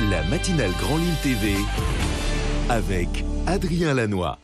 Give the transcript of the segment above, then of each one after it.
La matinale Grand Lille TV avec Adrien Lanois.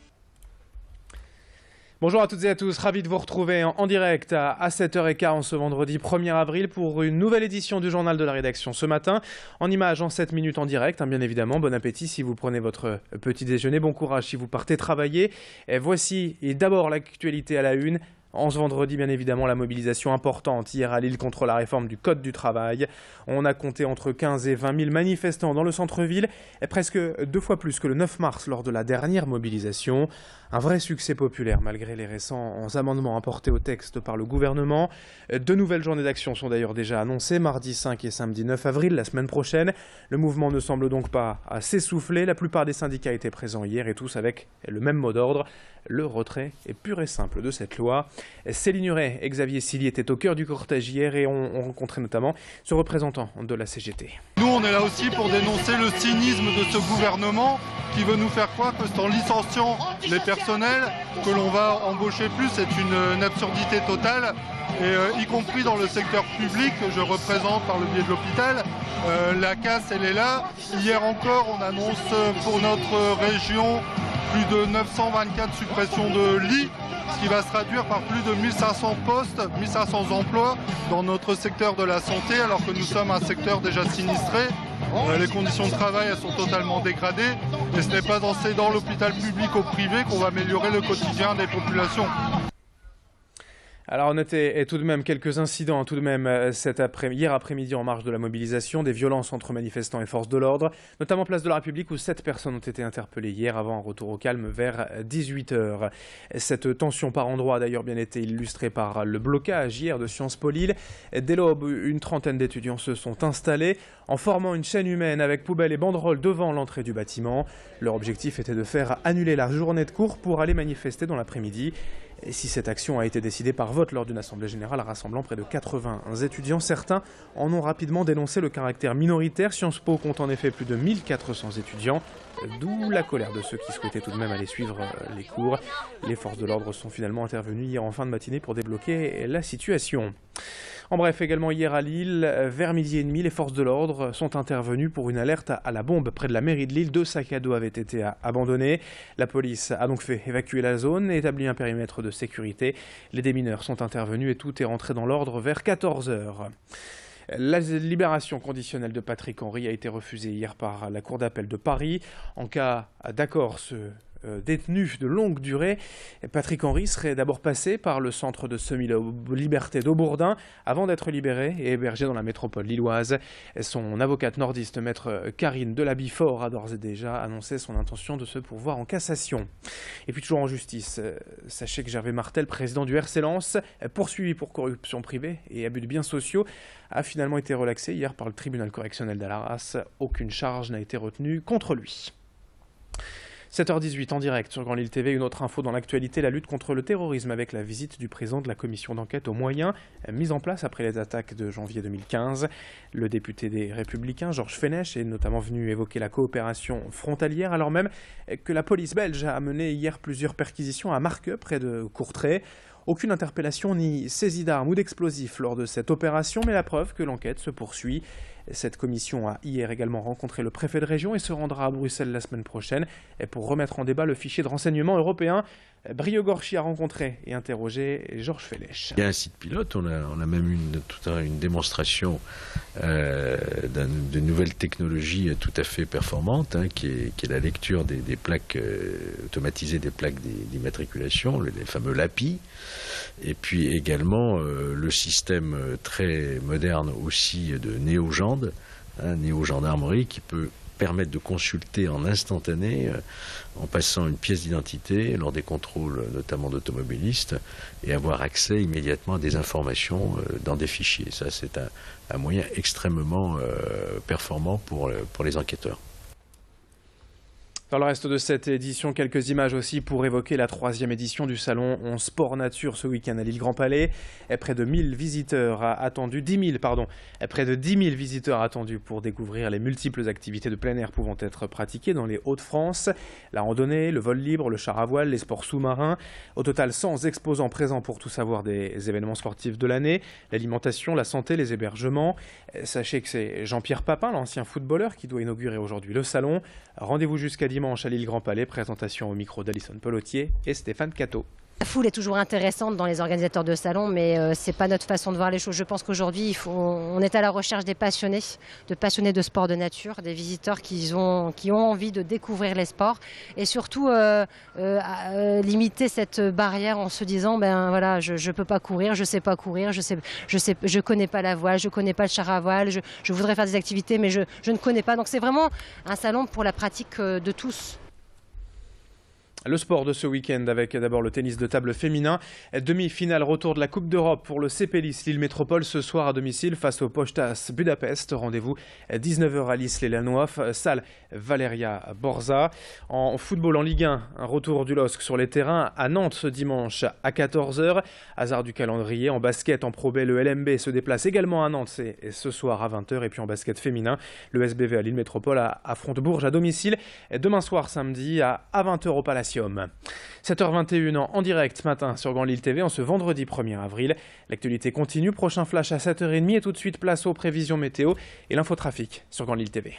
Bonjour à toutes et à tous, ravi de vous retrouver en direct à 7h15 en ce vendredi 1er avril pour une nouvelle édition du journal de la rédaction. Ce matin, en images en 7 minutes en direct, bien évidemment. Bon appétit si vous prenez votre petit déjeuner, bon courage si vous partez travailler. Et voici d'abord l'actualité à la une. En ce vendredi, bien évidemment, la mobilisation importante hier à Lille contre la réforme du Code du travail. On a compté entre 15 et 20 000 manifestants dans le centre-ville, et presque 2 fois plus que le 9 mars lors de la dernière mobilisation. Un vrai succès populaire malgré les récents amendements apportés au texte par le gouvernement. 2 nouvelles journées d'action sont d'ailleurs déjà annoncées, mardi 5 et samedi 9 avril, la semaine prochaine. Le mouvement ne semble donc pas s'essouffler. La plupart des syndicats étaient présents hier et tous avec le même mot d'ordre. Le retrait est pur et simple de cette loi. Céline Huret et Xavier Silly étaient au cœur du cortège hier et ont rencontré notamment ce représentant de la CGT. Nous, on est là aussi pour dénoncer le cynisme de ce gouvernement qui veut nous faire croire que c'est en licenciant les personnels que l'on va embaucher plus. C'est une absurdité totale, et y compris dans le secteur public que je représente par le biais de l'hôpital. La casse, elle est là. Hier encore, on annonce pour notre région plus de 924 suppressions de lits, ce qui va se traduire par plus de 1500 postes, 1500 emplois dans notre secteur de la santé, alors que nous sommes un secteur déjà sinistré. Les conditions de travail, elles sont totalement dégradées, et ce n'est pas dans l'hôpital public au privé qu'on va améliorer le quotidien des populations. Alors on notait tout de même quelques incidents hier après-midi en marge de la mobilisation, des violences entre manifestants et forces de l'ordre, notamment place de la République où 7 personnes ont été interpellées hier avant un retour au calme vers 18h. Cette tension par endroits a d'ailleurs bien été illustrée par le blocage hier de Sciences Po Lille. Dès l'aube, une trentaine d'étudiants se sont installés en formant une chaîne humaine avec poubelles et banderoles devant l'entrée du bâtiment. Leur objectif était de faire annuler la journée de cours pour aller manifester dans l'après-midi. Et si cette action a été décidée par vote lors d'une assemblée générale rassemblant près de 80 étudiants, certains en ont rapidement dénoncé le caractère minoritaire. Sciences Po compte en effet plus de 1400 étudiants, d'où la colère de ceux qui souhaitaient tout de même aller suivre les cours. Les forces de l'ordre sont finalement intervenues hier en fin de matinée pour débloquer la situation. En bref, également hier à Lille, vers 12h30, les forces de l'ordre sont intervenues pour une alerte à la bombe près de la mairie de Lille. 2 sacs à dos avaient été abandonnés. La police a donc fait évacuer la zone et établi un périmètre de sécurité. Les démineurs sont intervenus et tout est rentré dans l'ordre vers 14h. La libération conditionnelle de Patrick Henry a été refusée hier par la Cour d'appel de Paris. En cas d'accord, détenu de longue durée, Patrick Henry serait d'abord passé par le centre de semi-liberté d'Aubourdin avant d'être libéré et hébergé dans la métropole lilloise. Son avocate nordiste, maître Karine Delabifort, a d'ores et déjà annoncé son intention de se pourvoir en cassation. Et puis toujours en justice, sachez que Gervais Martel, président du RC Lens, poursuivi pour corruption privée et abus de biens sociaux, a finalement été relaxé hier par le tribunal correctionnel d'Arras. Aucune charge n'a été retenue contre lui. 7h18 en direct sur Grand Lille TV, une autre info dans l'actualité, la lutte contre le terrorisme avec la visite du président de la commission d'enquête aux moyens mise en place après les attaques de janvier 2015. Le député des Républicains, Georges Fenech, est notamment venu évoquer la coopération frontalière alors même que la police belge a mené hier plusieurs perquisitions à Marqueux près de Courtrai. Aucune interpellation ni saisie d'armes ou d'explosifs lors de cette opération, mais la preuve que l'enquête se poursuit. Cette commission a hier également rencontré le préfet de région et se rendra à Bruxelles la semaine prochaine pour remettre en débat le fichier de renseignement européen. Brio Gorchi a rencontré et interrogé Georges Fenech. Il y a un site pilote, on a même eu une démonstration de nouvelles technologies tout à fait performantes, qui est la lecture des plaques automatisées, des plaques d'immatriculation, les fameux LAPI, et puis également le système très moderne aussi de néo-gendarmerie qui peut permettre de consulter en instantané, en passant une pièce d'identité lors des contrôles notamment d'automobilistes, et avoir accès immédiatement à des informations dans des fichiers. Ça, c'est un moyen extrêmement performant pour les enquêteurs. Dans le reste de cette édition, quelques images aussi pour évoquer la 3e édition du salon Sport Nature ce week-end à l'île Grand Palais. Près de 10 000 visiteurs attendus pour découvrir les multiples activités de plein air pouvant être pratiquées dans les Hauts-de-France. La randonnée, le vol libre, le char à voile, les sports sous-marins. Au total, 100 exposants présents pour tout savoir des événements sportifs de l'année. L'alimentation, la santé, les hébergements. Sachez que c'est Jean-Pierre Papin, l'ancien footballeur, qui doit inaugurer aujourd'hui le salon. Rendez-vous jusqu'à dimanche à l'île Grand Palais. Présentation au micro d'Alison Pelotier et Stéphane Cateau. La foule est toujours intéressante dans les organisateurs de salons, mais c'est pas notre façon de voir les choses. Je pense qu'aujourd'hui, on est à la recherche des passionnés de sport de nature, des visiteurs qui ont envie de découvrir les sports et surtout limiter cette barrière en se disant voilà, je peux pas courir, je sais pas courir, je connais pas la voile, je connais pas le char à voile, je voudrais faire des activités mais je ne connais pas. Donc c'est vraiment un salon pour la pratique de tous. Le sport de ce week-end avec d'abord le tennis de table féminin. Demi-finale retour de la Coupe d'Europe pour le CP Lille Métropole ce soir à domicile face au Postas Budapest. Rendez-vous 19h à Lille-les-Lanois, salle Valeria Borza. En football en Ligue 1, un retour du LOSC sur les terrains à Nantes ce dimanche à 14h. Hasard du calendrier. En basket en Pro B, le LMB se déplace également à Nantes et ce soir à 20h. Et puis en basket féminin, le SBV à Lille Métropole affronte Bourges à domicile. Et demain soir samedi à 20h au Palacio. 7h21 en direct ce matin sur Grand Lille TV en ce vendredi 1er avril. L'actualité continue, prochain flash à 7h30 et tout de suite place aux prévisions météo et l'infotrafic sur Grand Lille TV.